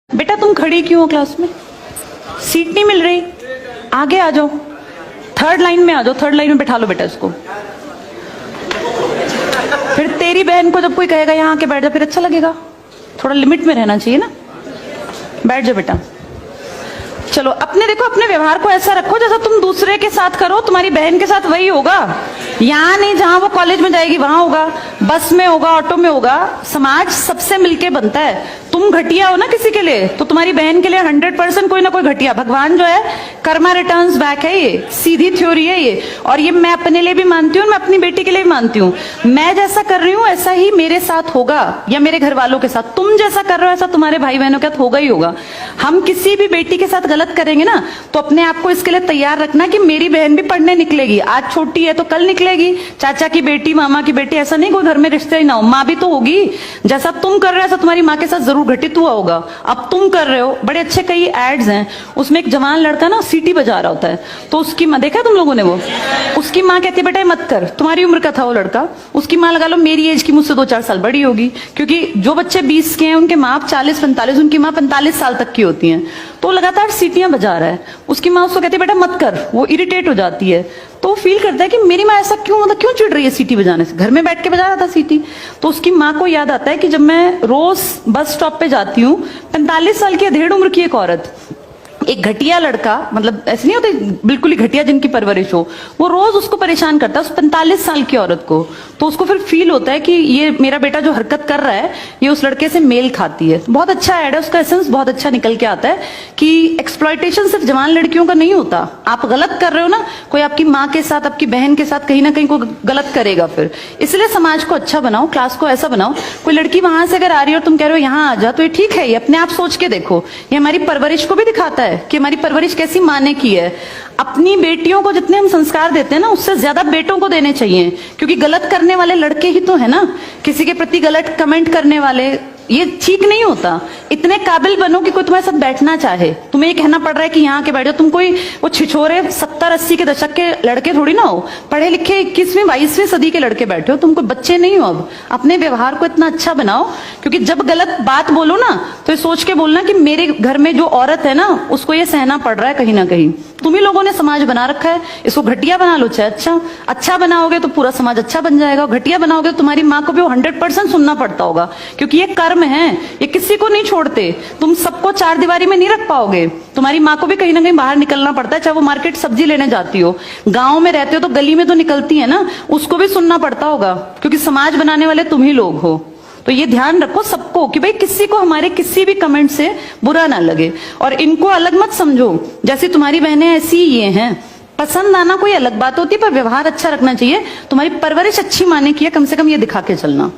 बेटा तुम खड़ी क्यों हो क्लास में? सीट नहीं मिल रही? आगे आ जाओ, थर्ड लाइन में आ जाओ, थर्ड लाइन में बैठा लो बेटा इसको। फिर तेरी बहन को जब कोई कहेगा यहाँ आके बैठ जा, फिर अच्छा लगेगा? थोड़ा लिमिट में रहना चाहिए ना। बैठ जाओ बेटा। चलो अपने देखो, अपने व्यवहार को ऐसा रखो जैसा तुम दूसरे के साथ करो, तुम्हारी बहन के साथ वही होगा। यहाँ नहीं, जहां वो कॉलेज में जाएगी वहां होगा, बस में होगा, ऑटो में होगा। समाज सबसे मिलके बनता है। तुम घटिया हो ना किसी के लिए, तो तुम्हारी बहन के लिए 100% कोई ना कोई घटिया। भगवान जो है कर्मा रिटर्न्स बैक है, ये सीधी थ्योरी है ये। और ये मैं अपने लिए भी मानती हूँ, मैं अपनी बेटी के लिए भी मानती हूँ। मैं जैसा कर रही हूँ ऐसा ही मेरे साथ होगा, या मेरे घर वालों के साथ। तुम जैसा कर रहे हो ऐसा तुम्हारे भाई बहनों के साथ होगा ही होगा। हम किसी भी बेटी के साथ गलत करेंगे ना, तो अपने आप को इसके लिए तैयार रखना कि मेरी बहन भी पढ़ने निकलेगी। आज छोटी है तो कल निकलेगी। चाचा की बेटी, मामा की बेटी, ऐसा नहीं कोई घर में रिश्ते ही ना हो। माँ भी तो होगी। जैसा तुम कर रहे हो ऐसा तुम्हारी माँ के साथ जरूर घटित हुआ होगा। अब तुम कर रहे हो। बड़े अच्छे कई एड्स हैं, उसमें एक जवान लड़का ना सीटी बजा रहा होता है, तो उसकी माँ, देखा तुम लोगों ने वो, उसकी माँ कहती है बेटा मत कर। तुम्हारी उम्र का था वो लड़का, उसकी माँ लगा लो मेरी एज की मुझसे 2-4 साल बड़ी होगी, क्योंकि जो बच्चे 20 के हैं उनके माँ 40-45, उनकी माँ 45 साल तक की होती हैं। तो लगातार सीटियां बजा रहा है। उसकी माँ उसको कहती है बेटा मत कर, वो इरिटेट हो जाती है। तो फील करता है कि मेरी माँ ऐसा क्यों, मतलब क्यों चिढ़ रही है सीटी बजाने से, घर में बैठ के बजा रहा था सीटी। तो उसकी माँ को याद आता है कि जब मैं रोज बस स्टॉप पे जाती हूँ, 45 साल की अधेड़ उम्र की एक औरत, एक घटिया लड़का, मतलब ऐसे नहीं होते बिल्कुल ही घटिया जिनकी परवरिश हो, वो रोज उसको परेशान करता है, उस 45 साल की औरत को। तो उसको फिर फील होता है कि ये मेरा बेटा जो हरकत कर रहा है ये उस लड़के से मेल खाती है। बहुत अच्छा ऐड है, उसका एसेंस बहुत अच्छा निकल के आता है कि एक्सप्लॉयटेशन सिर्फ जवान लड़कियों का नहीं होता। आप गलत कर रहे हो ना, कोई आपकी माँ के साथ, आपकी बहन के साथ कहीं ना कहीं कोई गलत करेगा फिर। इसलिए समाज को अच्छा बनाओ, क्लास को ऐसा बनाओ, कोई लड़की वहां से अगर आ रही है और तुम कह रहे हो यहाँ आ जा, तो ये ठीक है। ये अपने आप सोच के देखो, ये हमारी परवरिश को भी दिखाता है कि हमारी परवरिश कैसी माँ ने की है। अपनी बेटियों को जितने हम संस्कार देते हैं ना, उससे ज्यादा बेटों को देने चाहिए, क्योंकि गलत करने वाले लड़के ही तो है ना, किसी के प्रति गलत कमेंट करने वाले। ये ठीक नहीं होता। इतने काबिल बनो कि कोई तुम्हारे साथ बैठना चाहे। तुम्हें ये कहना पड़ रहा है कि यहाँ के बैठो, तुम कोई वो छिछोरे 70-80 के दशक के लड़के थोड़ी ना हो, पढ़े लिखे 21वीं-22वीं सदी के लड़के बैठे हो। तुम कोई बच्चे नहीं हो। अब अपने व्यवहार को इतना अच्छा बनाओ, क्योंकि जब गलत बात बोलो ना तो ये सोच के बोलना कि मेरे घर में जो औरत है ना उसको ये सहना पड़ रहा है कहीं ना कहीं। तुम ही लोगों ने समाज बना रखा है, इसको घटिया बना लो चाहे अच्छा बनाओगे तो पूरा समाज अच्छा बन जाएगा। घटिया बनाओगे तो तुम्हारी माँ को भी 100% सुनना पड़ता होगा, क्योंकि ये कर्म है, ये किसी को नहीं छोड़ते। तुम सबको 4 दीवारी में नहीं रख पाओगे। तुम्हारी माँ को भी कहीं ना कहीं बाहर निकलना पड़ता है, चाहे वो मार्केट सब्जी लेने जाती हो, गाँव में रहते हो तो गली में तो निकलती है ना, उसको भी सुनना पड़ता होगा, क्योंकि समाज बनाने वाले तुम ही लोग हो। तो ये ध्यान रखो सबको कि भाई किसी को हमारे किसी भी कमेंट से बुरा ना लगे, और इनको अलग मत समझो। जैसे तुम्हारी बहनें ऐसी ये हैं, पसंद आना कोई अलग बात होती है, पर व्यवहार अच्छा रखना चाहिए। तुम्हारी परवरिश अच्छी माने की है, कम से कम ये दिखा के चलना।